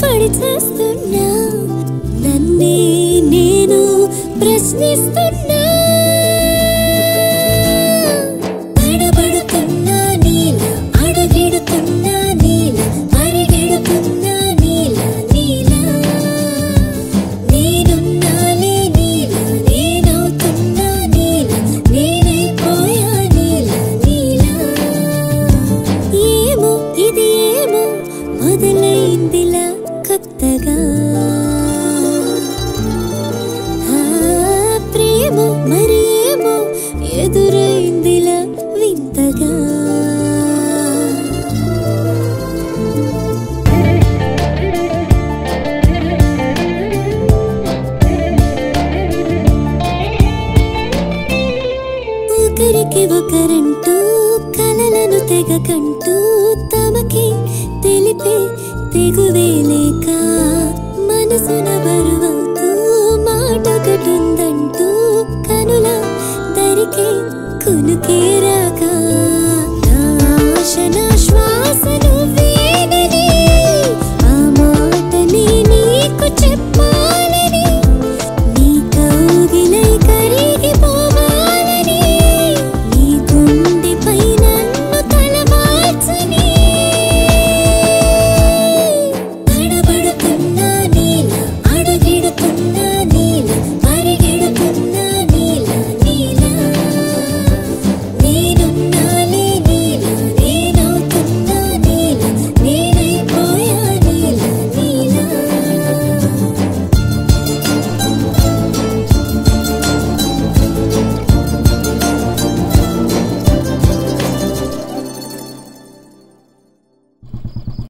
పడి చేస్తున్నా నన్నే నేను ప్రశ్నిస్తున్నా తడబడుతున్నా నీల అడుగెడుతున్నా నీల పరిగెడుతున్నా నీల నీల నేనున్నాలే నీల నేనవుతున్నా నీల నేనైపోయా నీల నీల ఏమో ఇది ఏమో మొదలైందిలా కొత్తగా ప్రేమ మరి ఏమో ఎదురైందిలా వింతగా ఒకరికి ఒకరంటూ కలలను తెగకంటూ తమకి తెలిపే తెగువేలే